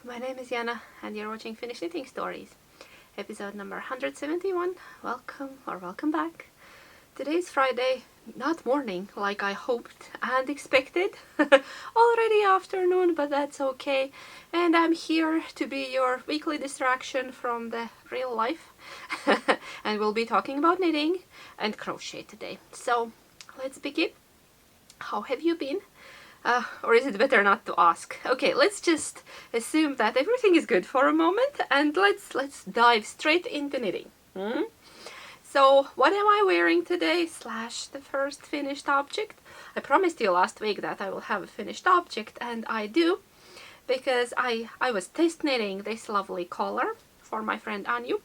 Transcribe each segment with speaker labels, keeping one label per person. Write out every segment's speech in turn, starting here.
Speaker 1: my name is Jana and you're watching Finnish Knitting Stories, episode number 171. Welcome back. Today is Friday, not morning like I hoped and expected, already afternoon, but that's okay. And I'm here to be your weekly distraction from the real life. And we'll be talking about knitting and crochet today. So let's begin. How have you been? Or is it better not to ask? Okay, let's just assume that everything is good for a moment and let's dive straight into knitting. So what am I wearing today slash the first finished object? I promised you last week that I will have a finished object, and I do, because I was test knitting this lovely collar for my friend Anju.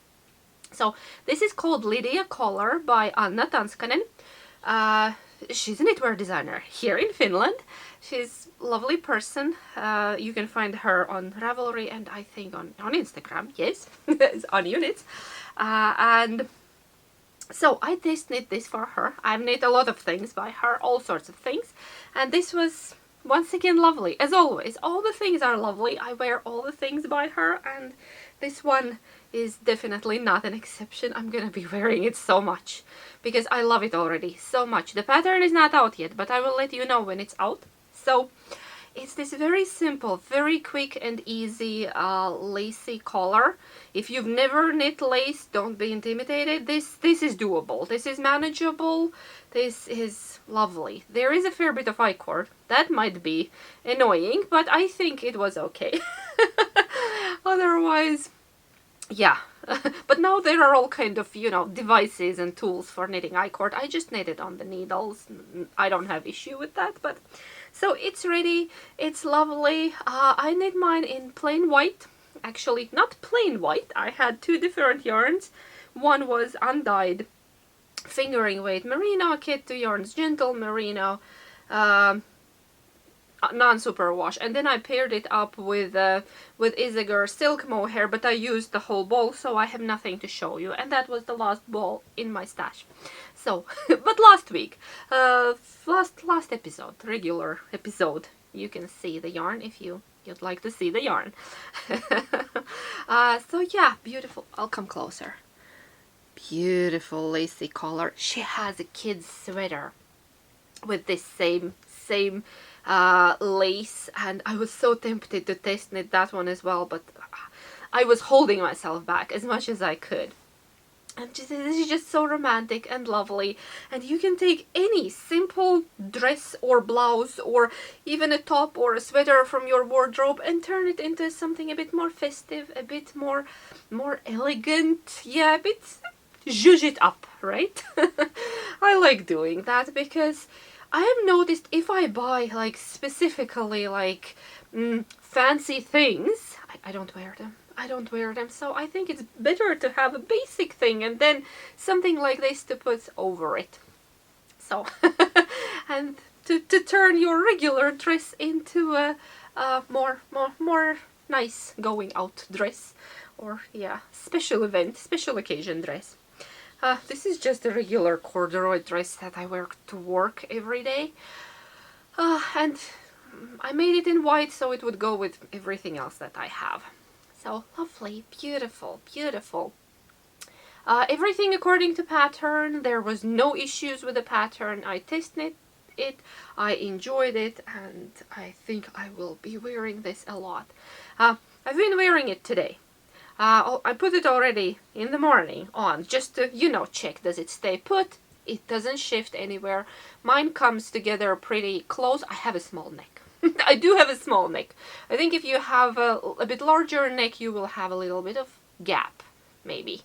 Speaker 1: So this is called Lidia Collar by Anna Tanskanen. She's a knitwear designer here in Finland. She's a lovely person. You can find her on Ravelry and I think on Instagram. Yes, it's on Units. And so I test knit this for her. I've knit a lot of things by her, all sorts of things. And this was once again lovely. As always, all the things are lovely. I wear all the things by her, and this one is definitely not an exception. I'm gonna be wearing it so much because I love it already so much. The pattern is not out yet, but I will let you know when it's out. So it's this very simple, very quick and easy lacy collar. If you've never knit lace, don't be intimidated. This is doable. This is manageable. This is lovely. There is a fair bit of I-cord. That might be annoying, but I think it was okay. Otherwise, yeah. But now there are all kind of, devices and tools for knitting I-cord. I just knit it on the needles. I don't have issue with that, but so it's ready. It's lovely. I knit mine in plain white. Actually, not plain white. I had two different yarns. One was undyed fingering weight merino, kit, two yarns gentle merino, non-superwash, and then I paired it up with Isager silk mohair, but I used the whole ball, so I have nothing to show you, and that was the last ball in my stash. So, but last week, last episode, regular episode, you can see the yarn if you'd like to see the yarn. So yeah, beautiful. I'll come closer. Beautiful lacy collar. She has a kid's sweater with this same lace, and I was so tempted to test knit that one as well, but I was holding myself back as much as I could. And this is just so romantic and lovely, and you can take any simple dress or blouse or even a top or a sweater from your wardrobe and turn it into something a bit more festive, a bit more elegant, yeah, a bit zhuzh it up, right? I like doing that because I have noticed if I buy like specifically like fancy things, I don't wear them. I don't wear them, so I think it's better to have a basic thing and then something like this to put over it. So, and to turn your regular dress into a more nice going out dress, or yeah, special event, special occasion dress. This is just a regular corduroy dress that I wear to work every day, and I made it in white so it would go with everything else that I have. So lovely, beautiful, beautiful. Everything according to pattern. There was no issues with the pattern. I tested it, I enjoyed it, and I think I will be wearing this a lot. I've been wearing it today. I put it already in the morning on, just to, check, does it stay put? It doesn't shift anywhere. Mine comes together pretty close. I have a small neck. I do have a small neck. I think if you have a bit larger neck, you will have a little bit of gap, maybe.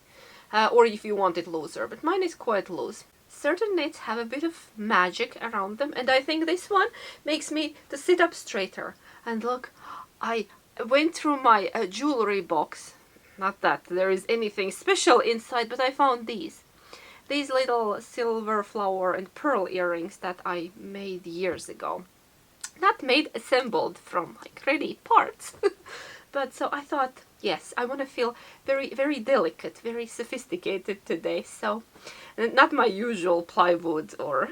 Speaker 1: Or if you want it looser, but mine is quite loose. Certain knits have a bit of magic around them, and I think this one makes me to sit up straighter. And look, I went through my jewelry box. Not that there is anything special inside, but I found these little silver flower and pearl earrings that I made years ago. Not made, assembled from like ready parts. But so I thought, yes, I want to feel very, very delicate, very sophisticated today. So not my usual plywood or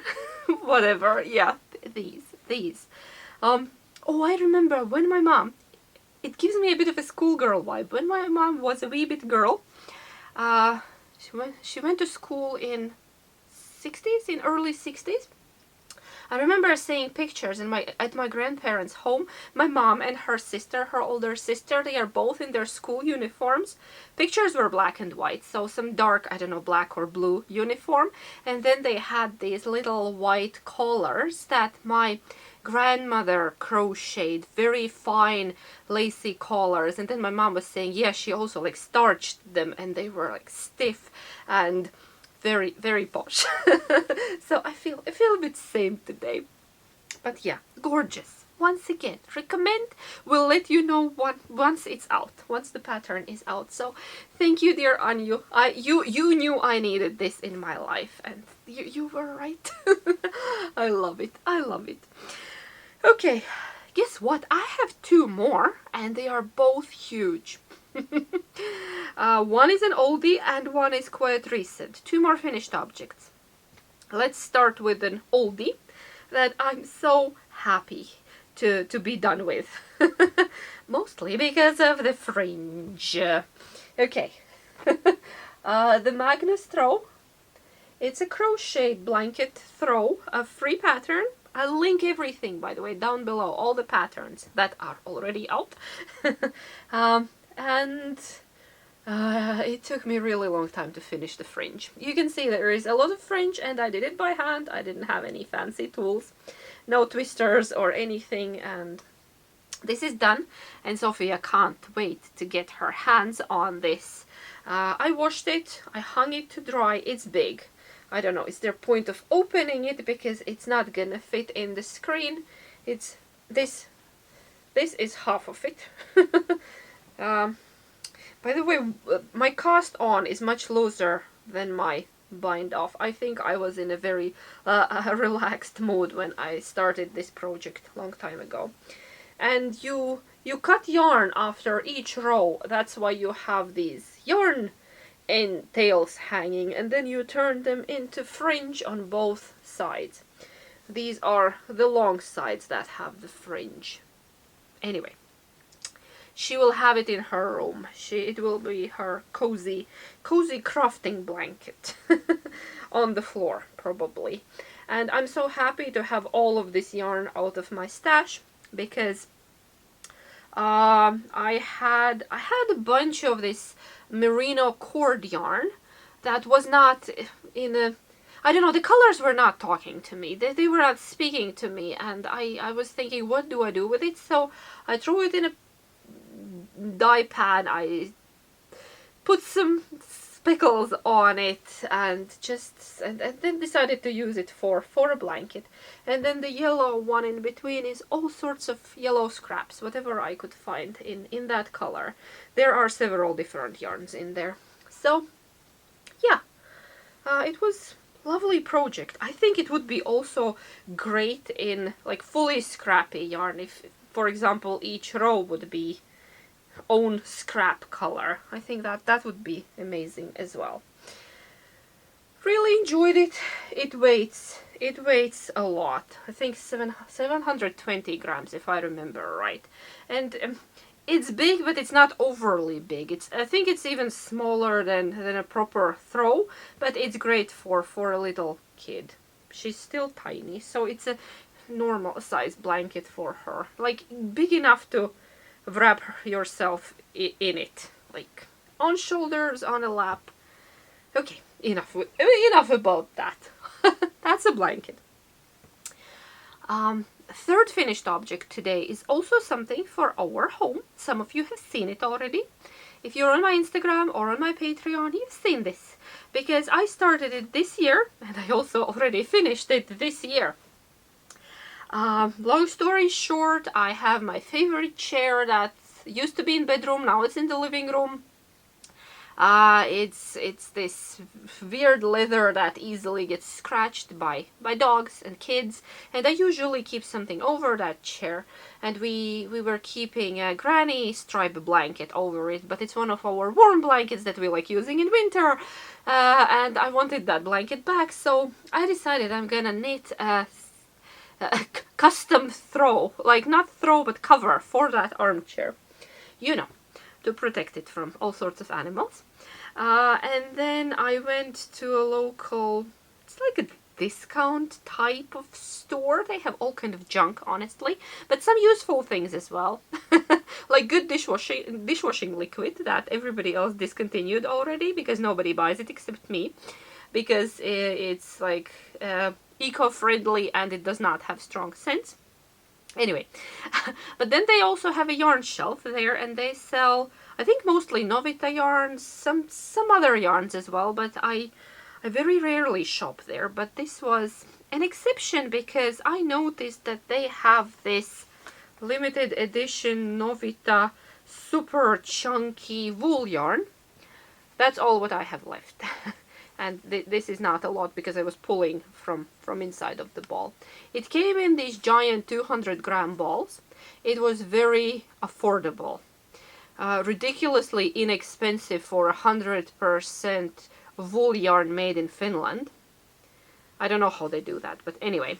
Speaker 1: whatever. Yeah, these. Oh, I remember when my mom it gives me a bit of a schoolgirl vibe. When my mom was a wee bit girl, she went to school in 60s, in early 60s. I remember seeing pictures at my grandparents' home. My mom and her sister, her older sister, they are both in their school uniforms. Pictures were black and white, so some dark, I don't know, black or blue uniform. And then they had these little white collars that my grandmother crocheted, very fine lacy collars. And then my mom was saying, yeah, she also like starched them and they were like stiff and very, very posh. So I feel a bit same today. But yeah, gorgeous. Once again, recommend. We'll let you know once it's out, once the pattern is out. So thank you, dear Anju. You knew I needed this in my life, and you were right. I love it. I love it. Okay, guess what? I have two more, and they are both huge. One is an oldie and one is quite recent. Two more finished objects. Let's start with an oldie that I'm so happy to be done with. Mostly because of the fringe. Okay. The Magnus Throw. It's a crochet blanket throw, a free pattern. I'll link everything, by the way, down below, all the patterns that are already out. And it took me a really long time to finish the fringe. You can see there is a lot of fringe, and I did it by hand. I didn't have any fancy tools, no twisters or anything, and this is done, and Sophia can't wait to get her hands on this. I washed it, I hung it to dry. It's big. I don't know, is there a point of opening it because it's not gonna fit in the screen. It's this is half of it. By the way, my cast on is much looser than my bind off. I think I was in a very relaxed mood when I started this project a long time ago. And you cut yarn after each row. That's why you have these yarn end tails hanging, and then you turn them into fringe on both sides. These are the long sides that have the fringe. Anyway, she will have it in her room. It will be her cozy crafting blanket on the floor, probably. And I'm so happy to have all of this yarn out of my stash, because I had a bunch of this merino cord yarn that was not in a, I don't know, the colors were not talking to me. They were not speaking to me, and I was thinking, what do I do with it? So I threw it in a dye pan. I put some speckles on it and then decided to use it for a blanket. And then the yellow one in between is all sorts of yellow scraps, whatever I could find in that color. There are several different yarns in there. So yeah, it was a lovely project. I think it would be also great in like fully scrappy yarn, if for example each row would be own scrap color. I think that would be amazing as well. Really enjoyed it. It weighs a lot. I think 720 grams if I remember right. And it's big, but it's not overly big. I think it's even smaller than a proper throw, but it's great for a little kid. She's still tiny, so it's a normal size blanket for her. Like big enough to wrap yourself in it, like on shoulders, on a lap. Okay, enough about that. That's a blanket. Third finished object today is also something for our home. Some of you have seen it already. If you're on my Instagram or on my Patreon, you've seen this, because I started it this year, and I also already finished it this year. Long story short, I have my favorite chair that used to be in bedroom, now it's in the living room. It's this weird leather that easily gets scratched by dogs and kids, and I usually keep something over that chair, and we were keeping a granny stripe blanket over it, but it's one of our warm blankets that we like using in winter, and I wanted that blanket back, so I decided I'm gonna knit a custom throw, like not throw but cover for that armchair. you know, to protect it from all sorts of animals. And then I went to a local, it's like a discount type of store. They have all kind of junk, honestly, but some useful things as well. Like good dishwashing liquid that everybody else discontinued already because nobody buys it except me, because it's like eco-friendly and it does not have strong scents. Anyway, but then they also have a yarn shelf there, and they sell, I think, mostly Novita yarns, some other yarns as well, but I very rarely shop there. But this was an exception because I noticed that they have this limited edition Novita super chunky wool yarn. That's all what I have left. And this is not a lot because I was pulling from inside of the ball. It came in these giant 200-gram balls. It was very affordable. Ridiculously inexpensive for 100% wool yarn made in Finland. I don't know how they do that, but anyway.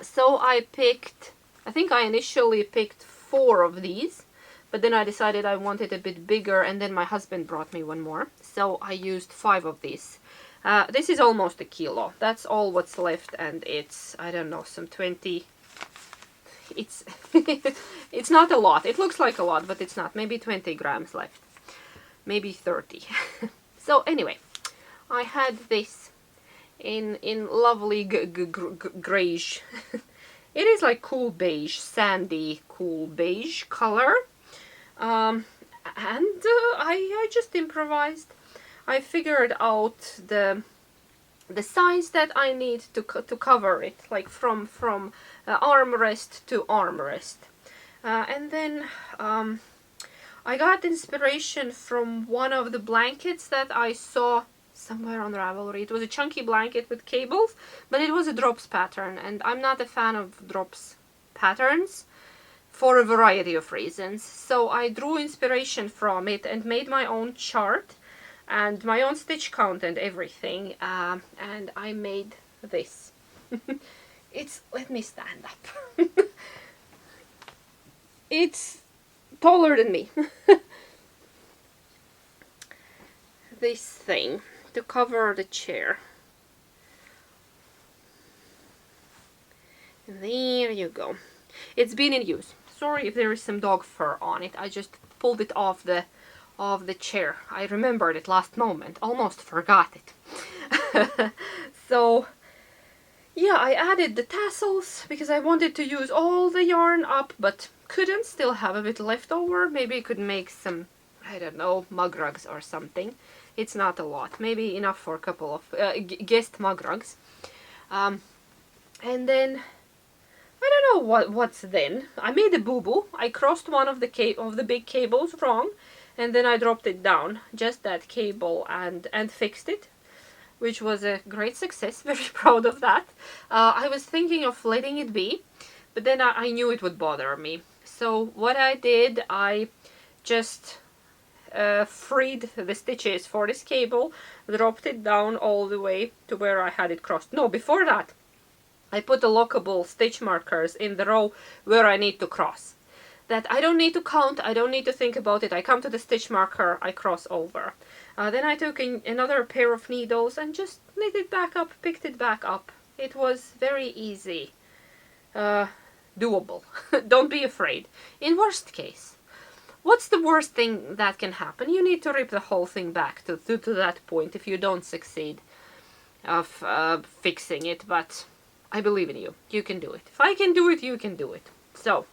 Speaker 1: So I picked, I think I initially picked 4 of these, but then I decided I wanted a bit bigger, and then my husband brought me one more. So I used 5 of these. This is almost a kilo. That's all what's left, and it's, I don't know, some 20... It's it's not a lot. It looks like a lot, but it's not. Maybe 20 grams left. Maybe 30. So anyway, I had this in lovely greige. It is like cool beige, sandy cool beige color. And I just improvised. I figured out the size that I need to cover it, like from armrest to armrest. And then I got inspiration from one of the blankets that I saw somewhere on Ravelry. It was a chunky blanket with cables, but it was a drops pattern, and I'm not a fan of drops patterns for a variety of reasons. So I drew inspiration from it and made my own chart and my own stitch count and everything, and I made this. It's, let me stand up. It's taller than me. This thing to cover the chair. There you go. It's been in use. Sorry if there is some dog fur on it. I just pulled it off the chair. I remembered it last moment. Almost forgot it. So yeah, I added the tassels because I wanted to use all the yarn up, but couldn't, still have a bit left over. Maybe I could make some, I don't know, mug rugs or something. It's not a lot. Maybe enough for a couple of guest mug rugs. And then I don't know what's then. I made a boo-boo. I crossed one of the big cables wrong, and then I dropped it down, just that cable, and fixed it, which was a great success. Very proud of that. I was thinking of letting it be, but then I knew it would bother me. So what I did, I just freed the stitches for this cable, dropped it down all the way to where I had it crossed. No, before that, I put the lockable stitch markers in the row where I need to cross. That I don't need to count, I don't need to think about it. I come to the stitch marker, I cross over. Then I took another pair of needles and just knit it back up, picked it back up. It was very easy. Doable. Don't be afraid. In worst case, what's the worst thing that can happen? You need to rip the whole thing back to that point if you don't succeed of fixing it, but I believe in you. You can do it. If I can do it, you can do it. So,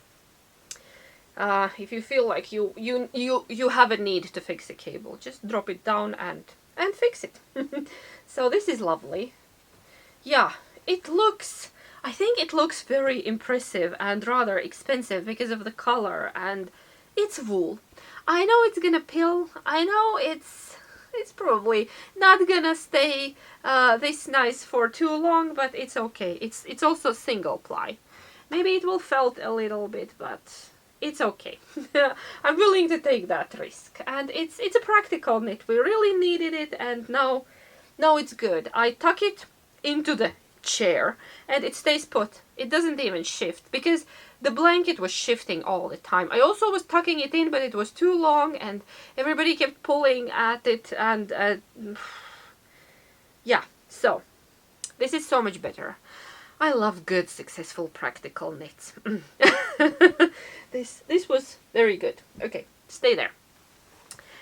Speaker 1: if you feel like you have a need to fix a cable, just drop it down and fix it. So this is lovely. Yeah, it looks, I think it looks very impressive and rather expensive because of the color, and it's wool. I know it's gonna pill. I know it's probably not gonna stay this nice for too long, but it's okay. It's also single ply. Maybe it will felt a little bit, but it's okay. I'm willing to take that risk, and it's a practical knit. We really needed it, and now it's good. I tuck it into the chair and it stays put. It doesn't even shift, because the blanket was shifting all the time. I also was tucking it in, but it was too long and everybody kept pulling at it, and yeah, so this is so much better. I love good, successful, practical knits. This was very good. Okay, stay there.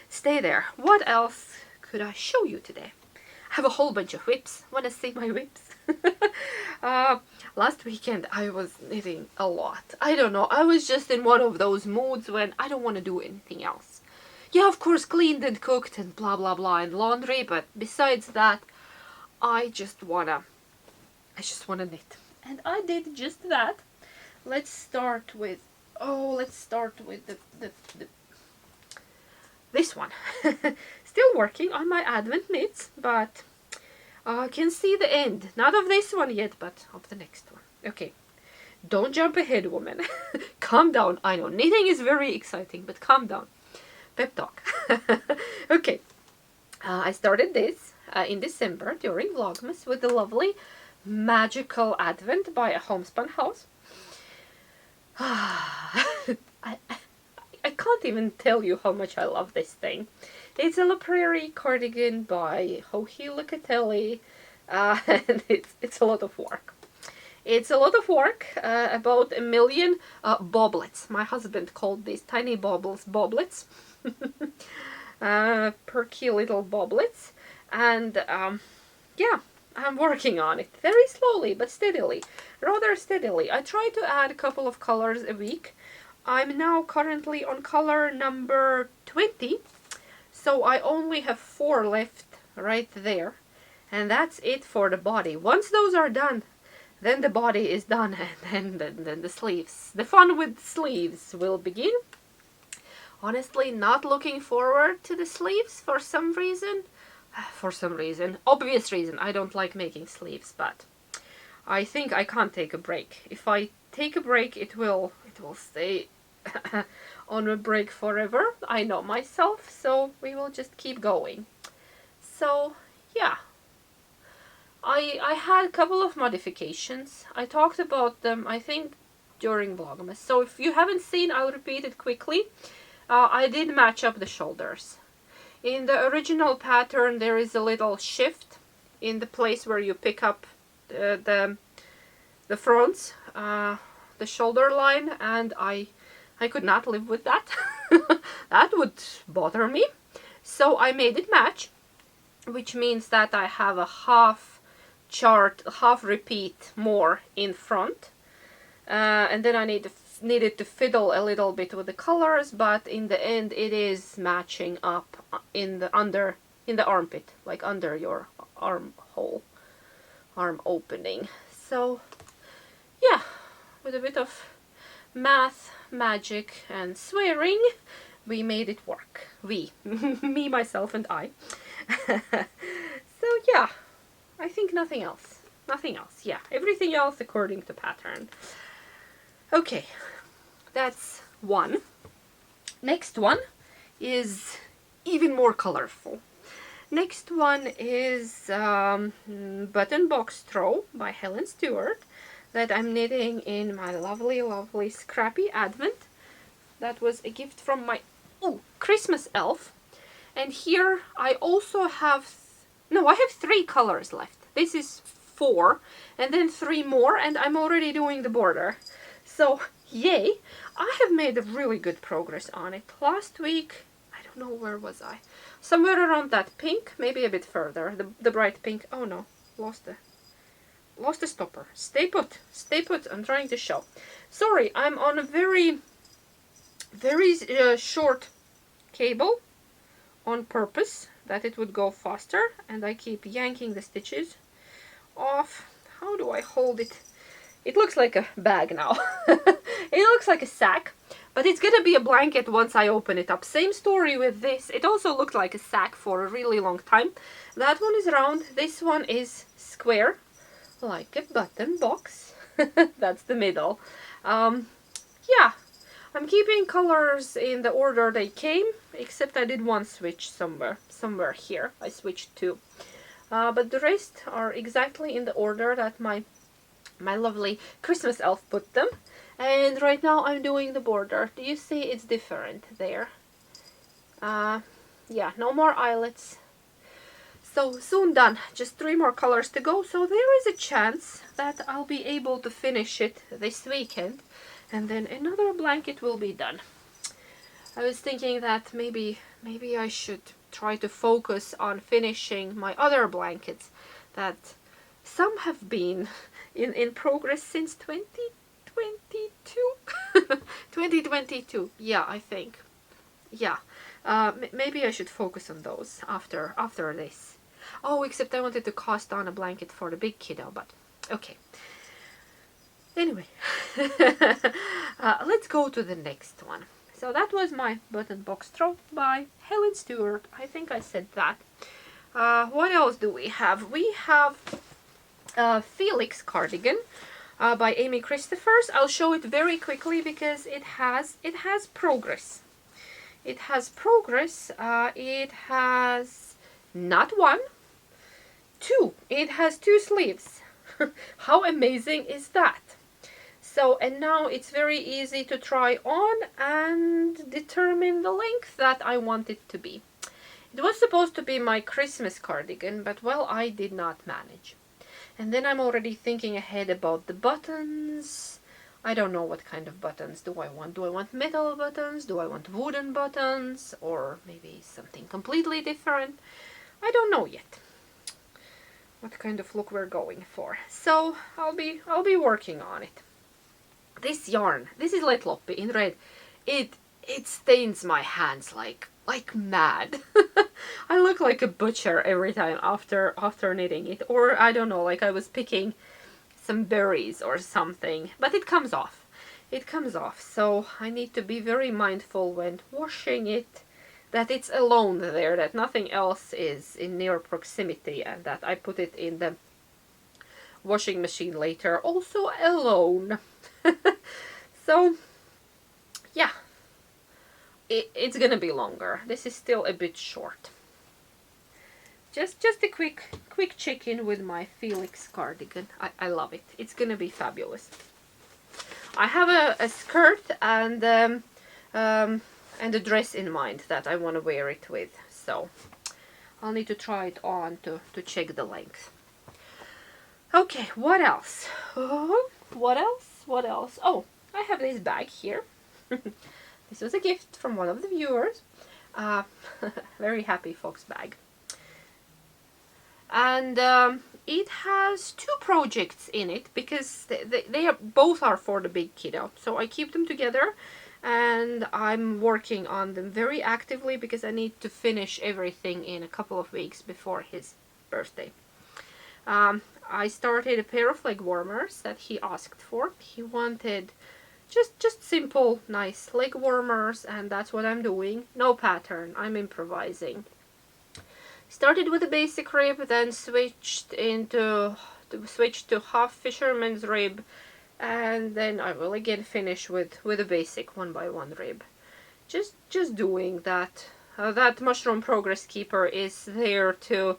Speaker 1: Stay there. What else could I show you today? I have a whole bunch of whips. Wanna see my whips? Last weekend I was knitting a lot. I don't know, I was just in one of those moods when I don't want to do anything else. Yeah, of course, cleaned and cooked and blah blah blah and laundry, but besides that, I just wanna knit. And I did just that. Let's start with, this one. Still working on my advent knits, but I can see the end. Not of this one yet, but of the next one. Okay, don't jump ahead, woman. Calm down. I know knitting is very exciting, but calm down. Pep talk. Okay, I started this in December during Vlogmas with the lovely Magical Advent by a Homespun House. I can't even tell you how much I love this thing. It's a Prairie cardigan by Hohi Locatelli, and it's a lot of work. It's a lot of work, about 1 million boblets. My husband called these tiny boblets, perky little boblets, and yeah, I'm working on it very slowly but steadily, rather steadily. I try to add a couple of colors a week. I'm now currently on color number 20, so I only have 4 left right there, and that's it for the body. Once those are done, then the body is done, and then the sleeves. The fun with sleeves will begin. Honestly, not looking forward to the sleeves for some reason. Obvious reason. I don't like making sleeves, but I think I can't take a break. If I take a break, it will stay on a break forever. I know myself, so we will just keep going. So yeah, I had a couple of modifications. I talked about them, I think, during Vlogmas. So if you haven't seen, I'll repeat it quickly. I did match up the shoulders. In the original pattern, there is a little shift in the place where you pick up the fronts, the shoulder line, and I could not live with that. That would bother me. So I made it match, which means that I have a half repeat more in front. And then I needed to fiddle a little bit with the colors, but in the end it is matching up in the armpit, like under your arm opening. So yeah, with a bit of math, magic and swearing, we made it work. We, me, myself and I. So yeah, I think nothing else. Yeah, everything else according to pattern. Okay, that's one. Next one is even more colorful. Next one is Button Box Throw by Helen Stewart, that I'm knitting in my lovely, lovely Scrappy Advent. That was a gift from my Christmas elf. And here I also have, I have 3 colors left. This is 4, and then 3 more, and I'm already doing the border. So, yay! I have made a really good progress on it. Last week, I don't know, where was I? Somewhere around that pink, maybe a bit further. The bright pink. Oh no, lost the stopper. Stay put, I'm trying to show. Sorry, I'm on a very, very short cable on purpose, that it would go faster, and I keep yanking the stitches off. How do I hold it? It looks like a bag now. It looks like a sack, but it's gonna be a blanket once I open it up. Same story with this. It also looked like a sack for a really long time. That one is round, this one is square, like a button box. That's the middle. Yeah, I'm keeping colors in the order they came, except I did one switch somewhere here. I switched 2. But the rest are exactly in the order that my lovely Christmas elf put them. And right now I'm doing the border. Do you see it's different there? Yeah, no more eyelets. So soon done, just 3 more colors to go, so there is a chance that I'll be able to finish it this weekend, and then another blanket will be done. I was thinking that maybe I should try to focus on finishing my other blankets, that some have been in progress since 2022. 2022, yeah, I think. Yeah, maybe I should focus on those after this. Oh, except I wanted to cast on a blanket for the big kiddo, but okay. Anyway, let's go to the next one. So that was my button box throw by Helen Stewart. I think I said that. What else do we have? We have Felix Cardigan by Amy Christophers. I'll show it very quickly because it has progress. It has progress. It has not 1, 2. It has 2 sleeves. How amazing is that? So, and now it's very easy to try on and determine the length that I want it to be. It was supposed to be my Christmas cardigan, but well, I did not manage. And then I'm already thinking ahead about the buttons. I don't know what kind of buttons do I want. Do I want metal buttons? Do I want wooden buttons? Or maybe something completely different? I don't know yet what kind of look we're going for. So I'll be working on it. This yarn, this is Let Loppi in red. It stains my hands like mad. I look like a butcher every time after knitting it, or I don't know, like I was picking some berries or something, but it comes off. It comes off, so I need to be very mindful when washing it that it's alone there, that nothing else is in near proximity, and that I put it in the washing machine later also alone. So yeah, it's gonna be longer. This is still a bit short. Just a quick check-in with my Felix cardigan. I love it. It's gonna be fabulous. I have a skirt and a dress in mind that I want to wear it with, so I'll need to try it on to check the length. Okay, what else? What else? Oh, I have this bag here. This was a gift from one of the viewers. Very happy fox bag. And it has 2 projects in it because they are both for the big kiddo. So I keep them together and I'm working on them very actively because I need to finish everything in a couple of weeks before his birthday. I started a pair of leg warmers that he asked for. He wanted just simple, nice leg warmers, and that's what I'm doing. No pattern, I'm improvising. Started with a basic rib, then switched to half fisherman's rib, and then I will again finish with a basic 1x1 rib. Just doing that. That mushroom progress keeper is there to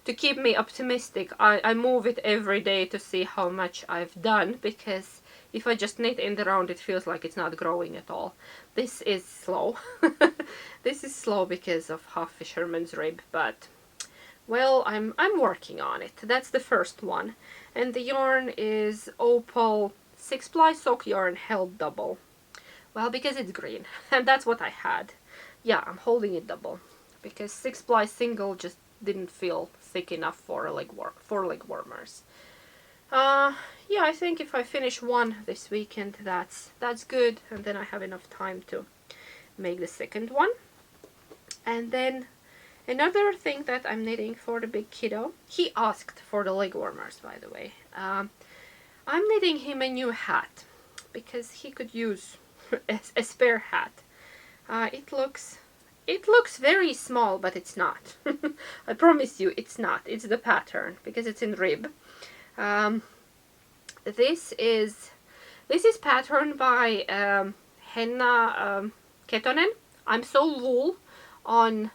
Speaker 1: keep me optimistic. I move it every day to see how much I've done, because if I just knit in the round it feels like it's not growing at all. This is slow. This is slow because of half fisherman's rib, but well, I'm working on it. That's the first one. And the yarn is Opal 6-ply sock yarn held double. Well, because it's green, and that's what I had. Yeah, I'm holding it double because 6-ply single just didn't feel thick enough for leg warmers. Yeah, I think if I finish one this weekend, that's good, and then I have enough time to make the second one. And then another thing that I'm knitting for the big kiddo, he asked for the leg warmers, by the way. I'm knitting him a new hat because he could use a spare hat. It looks very small, but it's not. I promise you, it's not. It's the pattern because it's in rib. This is patterned by Henna Ketonen. I'm so wool on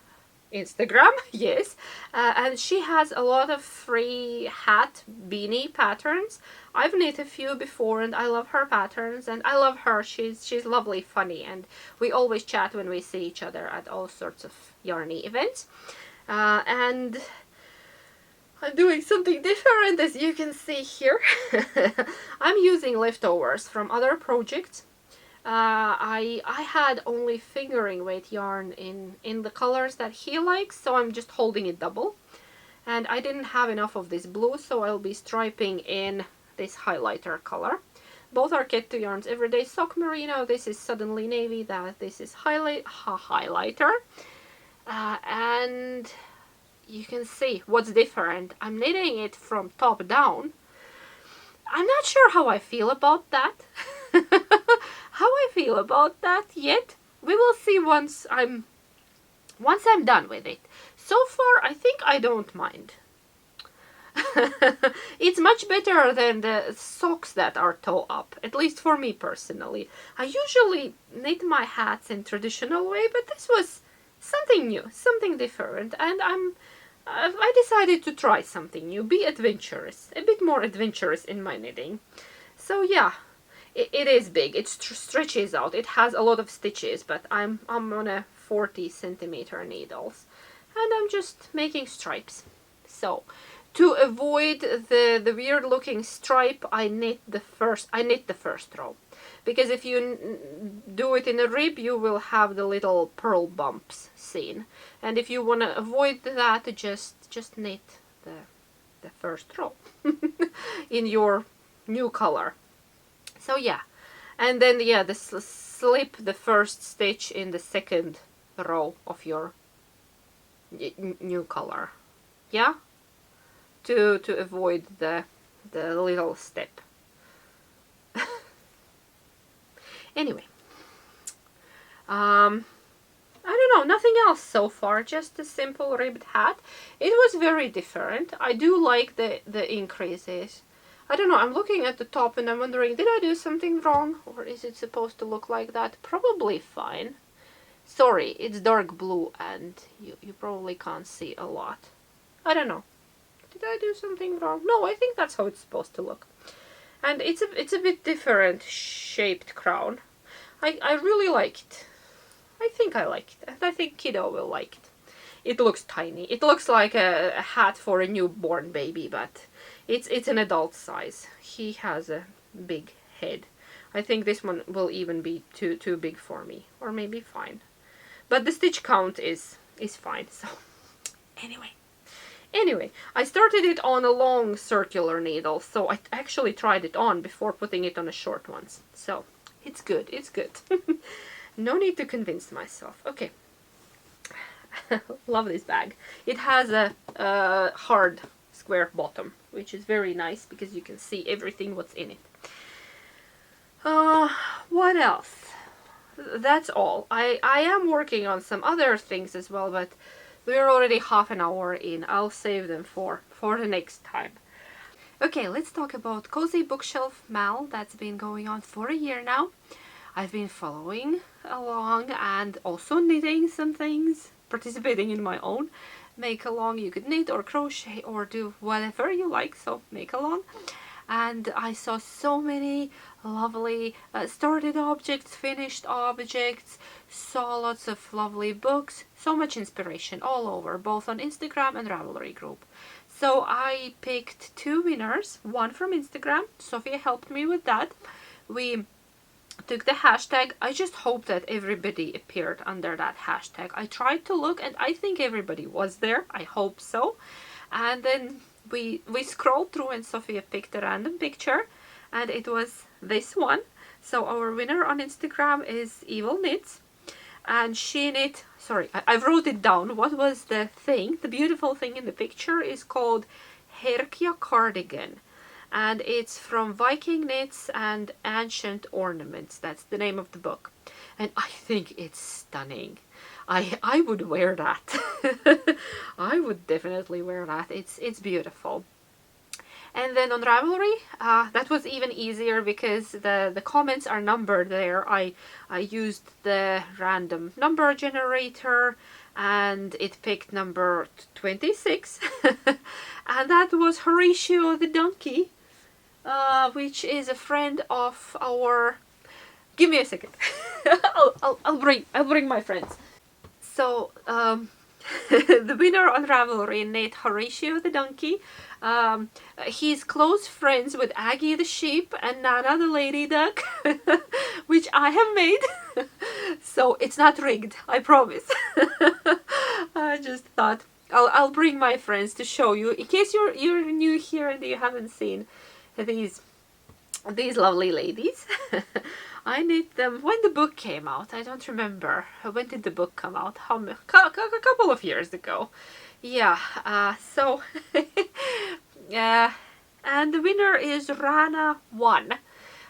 Speaker 1: Instagram, yes. And she has a lot of free hat beanie patterns. I've knit a few before and I love her patterns and I love her. She's lovely, funny, and we always chat when we see each other at all sorts of yarny events. And I'm doing something different, as you can see here. I'm using leftovers from other projects. I had only fingering weight yarn in the colors that he likes, so I'm just holding it double. And I didn't have enough of this blue, so I'll be striping in this highlighter color. Both are Get to Yarn's Everyday Sock Merino. This is Suddenly Navy, this is highlighter. And you can see what's different. I'm knitting it from top down. I'm not sure how I feel about that. How I feel about that yet. We will see once I'm done with it. So far, I think I don't mind. It's much better than the socks that are toe up, at least for me personally. I usually knit my hats in traditional way, but this was something new, something different, and I decided to try something new, be adventurous, a bit more adventurous in my knitting. So yeah, it is big, it stretches out, it has a lot of stitches, but I'm on a 40 centimeter needles, and I'm just making stripes. So to avoid the weird looking stripe, I knit the first row. Because if you do it in a rib, you will have the little pearl bumps seen. And if you want to avoid that, just knit the first row in your new color. So yeah, and then yeah, slip the first stitch in the second row of your new color. Yeah, to avoid the little step. Anyway, I don't know, nothing else so far, just a simple ribbed hat. It was very different. I do like the increases. I don't know, I'm looking at the top and I'm wondering, did I do something wrong? Or is it supposed to look like that? Probably fine. Sorry, it's dark blue and you probably can't see a lot. I don't know. Did I do something wrong? No, I think that's how it's supposed to look. And it's a bit different shaped crown. I really like it. I think I like it. And I think Kiddo will like it. It looks tiny. It looks like a hat for a newborn baby, but it's an adult size. He has a big head. I think this one will even be too big for me. Or maybe fine. But the stitch count is fine. So Anyway, I started it on a long circular needle, so I actually tried it on before putting it on a short ones. So, it's good, it's good. No need to convince myself. Okay. Love this bag. It has a hard square bottom, which is very nice because you can see everything what's in it. What else? That's all. I am working on some other things as well, but we're already half an hour in. I'll save them for the next time. Okay, let's talk about Cosy Bookshelf MAL. That's been going on for a year now. I've been following along and also knitting some things, participating in my own make-along. You could knit or crochet or do whatever you like, so make-along. And I saw so many lovely started objects, finished objects, saw lots of lovely books, so much inspiration all over, both on Instagram and Ravelry group. So I picked two winners, one from Instagram. Sophia helped me with that. We took the hashtag. I just hope that everybody appeared under that hashtag. I tried to look and I think everybody was there. I hope so. And then we scrolled through and Sophia picked a random picture and it was this one. So our winner on Instagram is Evil Knits, and she knit, sorry, I wrote it down. What was the thing? The beautiful thing in the picture is called Lidia Cardigan, and it's from Viking Knits and Ancient Ornaments. That's the name of the book, and I think it's stunning. I would wear that. I would definitely wear that. It's beautiful. And then on Ravelry, that was even easier because the comments are numbered there. I used the random number generator and it picked number 26 and that was Horatio the donkey, which is a friend of our... Give me a second. I'll bring my friends. So the winner on Ravelry, Nate Horatio the donkey. He's close friends with Aggie the sheep and Nana the lady duck, which I have made. So it's not rigged, I promise. I just thought I'll bring my friends to show you in case you're new here and you haven't seen these lovely ladies. I knit them when the book came out. I don't remember. When did the book come out? A couple of years ago. Yeah, so... and the winner is Rana1.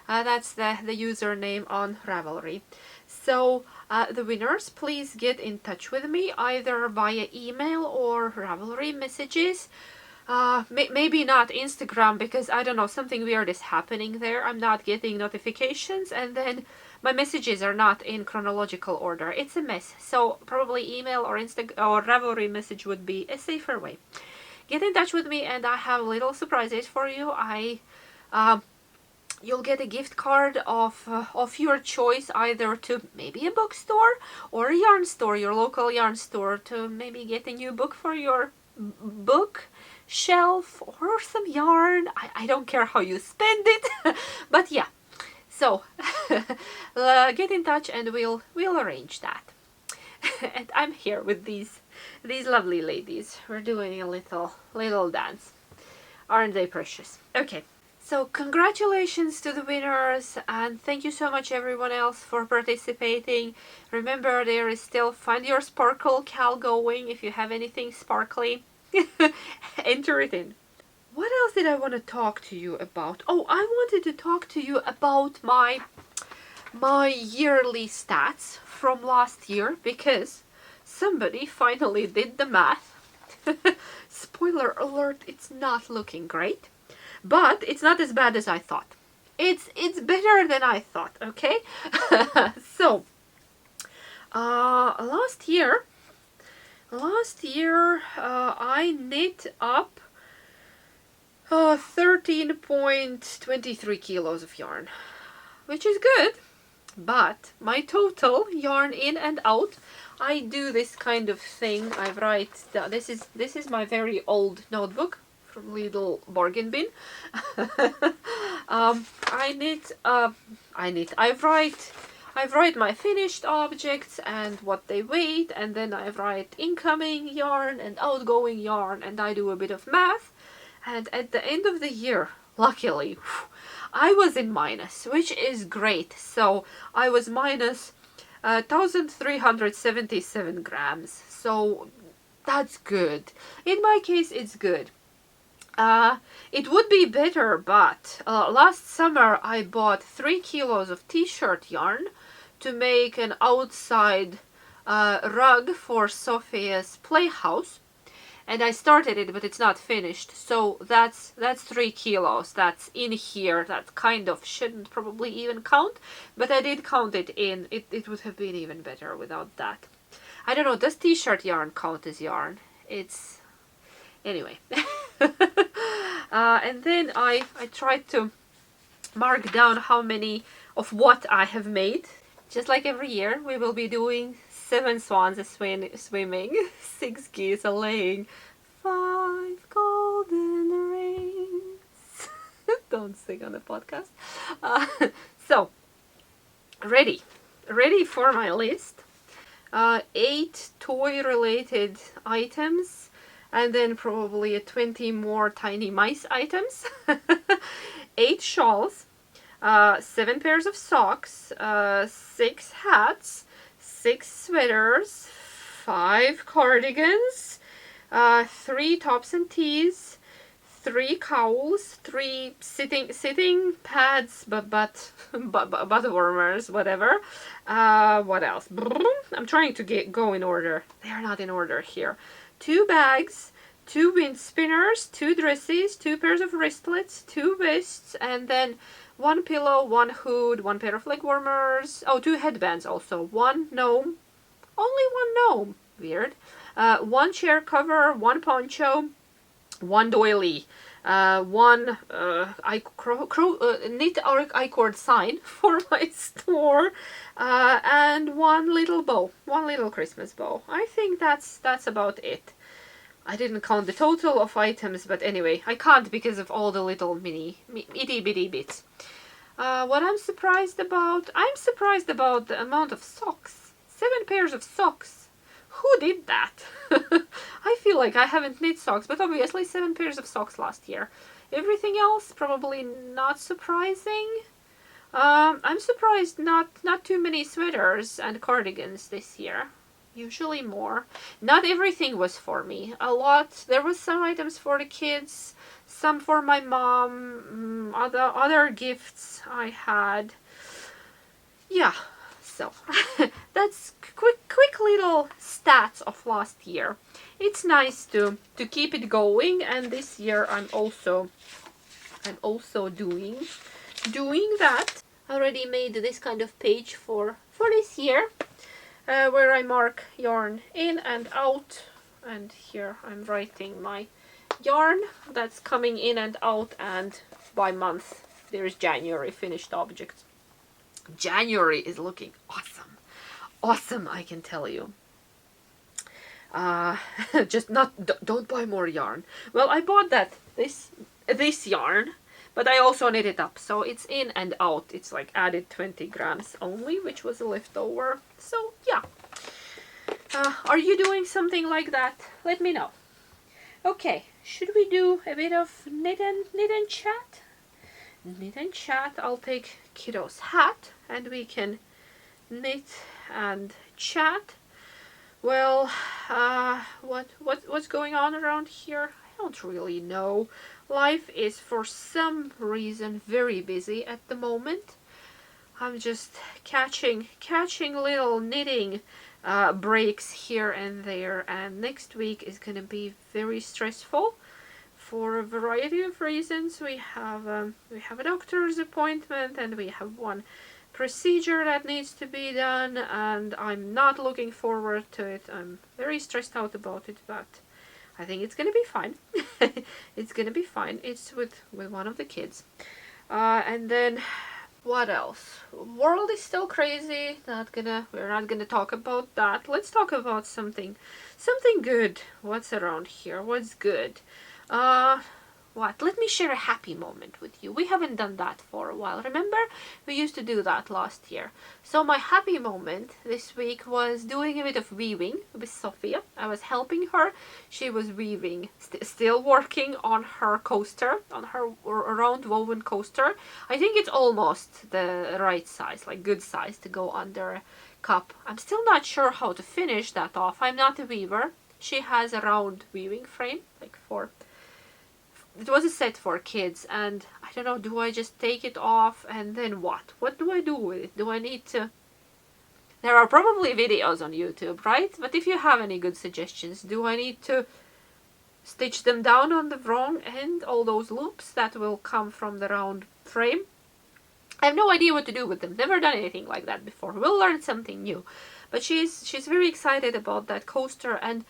Speaker 1: That's the username on Ravelry. So, the winners, please get in touch with me either via email or Ravelry messages. Maybe not Instagram because I don't know, something weird is happening there. I'm not getting notifications and then my messages are not in chronological order. It's a mess. So probably email or or Ravelry message would be a safer way. Get in touch with me and I have little surprises for you. You'll get a gift card of your choice, either to maybe a bookstore or a yarn store, your local yarn store, to maybe get a new book for your book shelf or some yarn. I don't care how you spend it. But yeah, so get in touch and we'll arrange that. And I'm here with these lovely ladies. We're doing a little dance. Aren't they precious? Okay, so congratulations to the winners and thank you so much everyone else for participating. Remember, there is still Find Your Sparkle Cal going. If you have anything sparkly, enter it in. What else did I want to talk to you about? Oh, I wanted to talk to you about my yearly stats from last year because somebody finally did the math. Spoiler alert, it's not looking great, but it's not as bad as I thought. It's better than I thought, okay? So last year I knit up 13.23 kilos of yarn, which is good, but my total yarn in and out, I do this kind of thing. I write, this is my very old notebook from Lidl bargain bin. I write my finished objects and what they weigh, and then I write incoming yarn and outgoing yarn, and I do a bit of math. And at the end of the year, luckily, I was in minus, which is great. So I was minus 1,377 grams. So that's good. In my case, it's good. It would be better, but last summer I bought 3 kilos of t-shirt yarn to make an outside rug for Sophia's playhouse, and I started it, but it's not finished. So that's 3 kilos. That's in here. That kind of shouldn't probably even count, but I did count it in. It would have been even better without that. I don't know, does t-shirt yarn count as yarn? It's... Anyway. And then I tried to mark down how many of what I have made. Just like every year, we will be doing 7 swans swimming, 6 geese a laying, 5 golden rings. Don't sing on the podcast. So, ready for my list. 8 toy-related items, and then probably 20 more tiny mice items. 8 shawls, 7 pairs of socks, 6 hats, 6 sweaters, 5 cardigans, 3 tops and tees, 3 cowls, 3 sitting pads, butt warmers, whatever. What else? I'm trying to go in order. They are not in order here. 2 bags, 2 wind spinners, 2 dresses, 2 pairs of wristlets, 2 vests, and then 1 pillow, 1 hood, 1 pair of leg warmers, oh, 2 headbands also, 1 gnome, only 1 gnome, weird, 1 chair cover, 1 poncho, 1 doily, 1 knit I-cord sign for my store, and 1 little bow, 1 little Christmas bow. I think that's about it. I didn't count the total of items, but anyway, I can't because of all the little itty bitty bits. What I'm surprised about the amount of socks. 7 pairs of socks. Who did that? I feel like I haven't knit socks, but obviously 7 pairs of socks last year. Everything else probably not surprising. I'm surprised not too many sweaters and cardigans this year. Usually more. Not everything was for me. A lot. There was some items for the kids, some for my mom, other gifts I had. Yeah. So that's quick little stats of last year. It's nice to keep it going, and this year I'm also doing that. I already made this kind of page for this year, where I mark yarn in and out, and here I'm writing my yarn that's coming in and out, and by month there's January finished objects. January is looking awesome, I can tell you. Just don't buy more yarn. Well, I bought this yarn, but I also knit it up, so it's in and out. It's like added 20 grams only, which was a leftover. So yeah, are you doing something like that? Let me know. Okay, should we do a bit of knit and chat? Knit and chat. I'll take kiddo's hat and we can knit and chat. Well, what's going on around here? I don't really know. Life is for some reason very busy at the moment. I'm just catching little knitting breaks here and there, and next week is gonna be very stressful for a variety of reasons. We have a doctor's appointment, and we have one procedure that needs to be done, and I'm not looking forward to it. I'm very stressed out about it, but I think it's gonna be fine. It's gonna be fine. It's with one of the kids. And then what else? World is still crazy. We're not gonna talk about that. Let's talk about something good. What's around here? What's good? Let me share a happy moment with you. We haven't done that for a while. Remember? We used to do that last year. So my happy moment this week was doing a bit of weaving with Sophia. I was helping her. She was weaving, still working on her coaster, on her round woven coaster. I think it's almost the right size, like good size to go under a cup. I'm still not sure how to finish that off. I'm not a weaver. She has a round weaving frame, like it was a set for kids, and I don't know, do I just take it off and then what? What do I do with it? Do I need to... There are probably videos on YouTube, right? But if you have any good suggestions, do I need to stitch them down on the wrong end, all those loops that will come from the round frame? I have no idea what to do with them. Never done anything like that before. We'll learn something new. But she's very excited about that coaster, and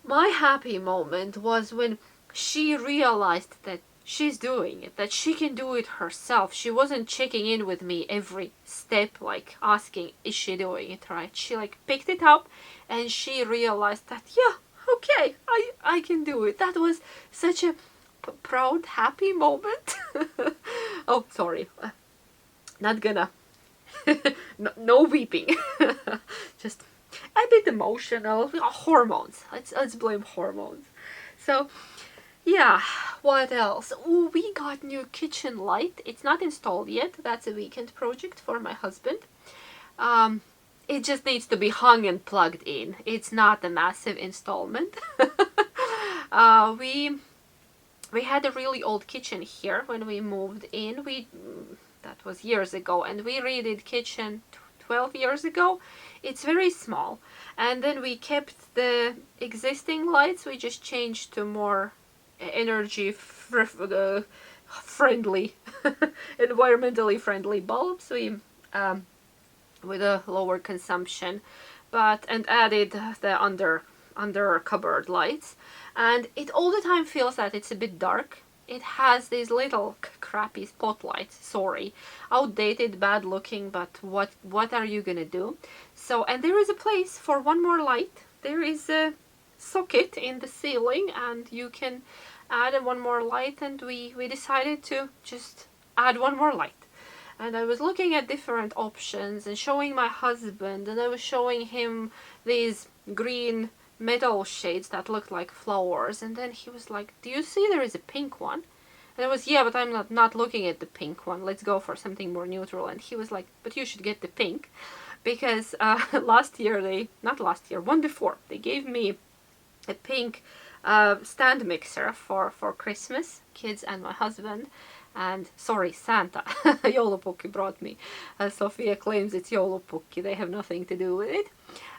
Speaker 1: my happy moment was when she realized that she's doing it, that she can do it herself. She wasn't checking in with me every step, like asking, is she doing it right? She like picked it up and she realized that, yeah, okay, I can do it. That was such a proud, happy moment. Oh, sorry. Not gonna. No weeping. Just a bit emotional. Hormones. Let's blame hormones. So, yeah, what else? Oh, we got new kitchen light. It's not installed yet. That's a weekend project for my husband. It just needs to be hung and plugged in. It's not a massive installment. We had a really old kitchen here when we moved in. That was years ago, and we redid kitchen 12 years ago. It's very small. And then we kept the existing lights. We just changed to more energy friendly, environmentally friendly bulbs. We with a lower consumption, and added the under cupboard lights, and it all the time feels that it's a bit dark. It has these little crappy spotlights, sorry, outdated, bad looking, but what are you gonna do? So, and there is a place for one more light. There is a socket in the ceiling and you can add one more light, and we decided to just add one more light. And I was looking at different options and showing my husband, and I was showing him these green metal shades that looked like flowers, and then he was like, do you see there is a pink one? And I was, yeah, but I'm not looking at the pink one, let's go for something more neutral. And he was like, but you should get the pink, because one before, they gave me a pink stand mixer for Christmas, kids and my husband. And sorry, Santa, joulupukki brought me. Sophia claims it's joulupukki, they have nothing to do with it.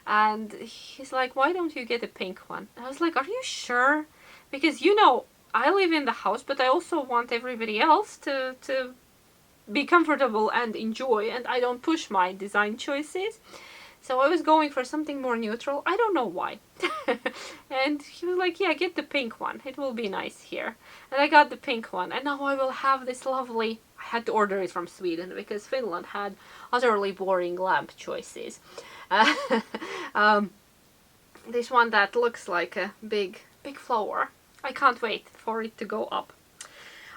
Speaker 1: And he's like, why don't you get a pink one? And I was like, are you sure? Because, you know, I live in the house, but I also want everybody else to be comfortable and enjoy, and I don't push my design choices. So I was going for something more neutral. I don't know why. And he was like, yeah, get the pink one. It will be nice here. And I got the pink one. And now I will have this lovely... I had to order it from Sweden because Finland had utterly boring lamp choices. This one that looks like a big flower. I can't wait for it to go up.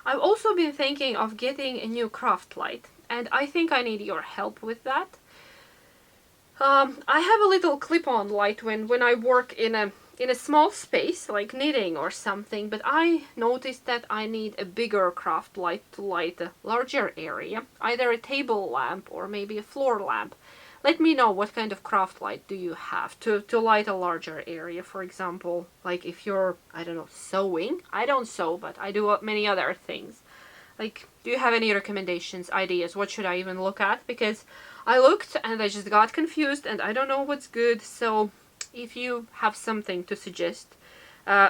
Speaker 1: I've also been thinking of getting a new craft light. And I think I need your help with that. I have a little clip-on light when I work in a small space, like knitting or something, but I noticed that I need a bigger craft light to light a larger area, either a table lamp or maybe a floor lamp. Let me know what kind of craft light do you have to light a larger area. For example, like if you're, I don't know, sewing. I don't sew, but I do many other things. Like, do you have any recommendations, ideas? What should I even look at? Because I looked and I just got confused and I don't know what's good. So if you have something to suggest,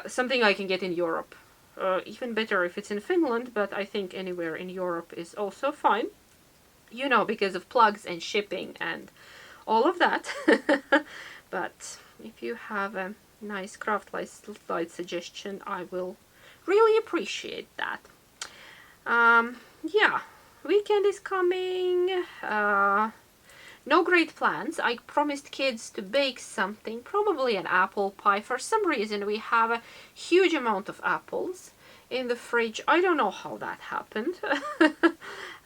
Speaker 1: something I can get in Europe, even better if it's in Finland, but I think anywhere in Europe is also fine. You know, because of plugs and shipping and all of that. But if you have a nice craft light suggestion, I will really appreciate that. Yeah, weekend is coming. No great plans. I promised kids to bake something, probably an apple pie. For some reason we have a huge amount of apples in the fridge. I don't know how that happened.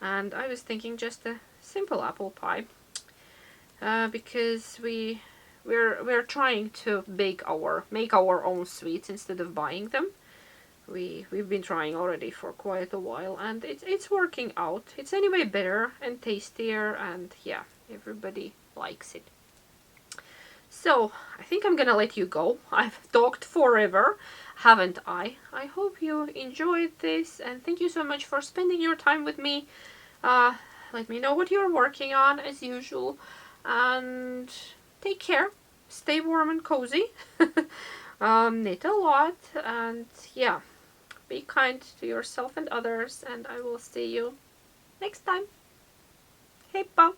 Speaker 1: And I was thinking just a simple apple pie. Because we're trying to make our own sweets instead of buying them. We've been trying already for quite a while, and it's working out. It's anyway better and tastier, and yeah, everybody likes it. So I think I'm gonna let you go. I've talked forever, haven't I? I hope you enjoyed this, and thank you so much for spending your time with me. Let me know what you're working on as usual, and take care. Stay warm and cozy. Knit a lot, and yeah, be kind to yourself and others, and I will see you next time. Heippa!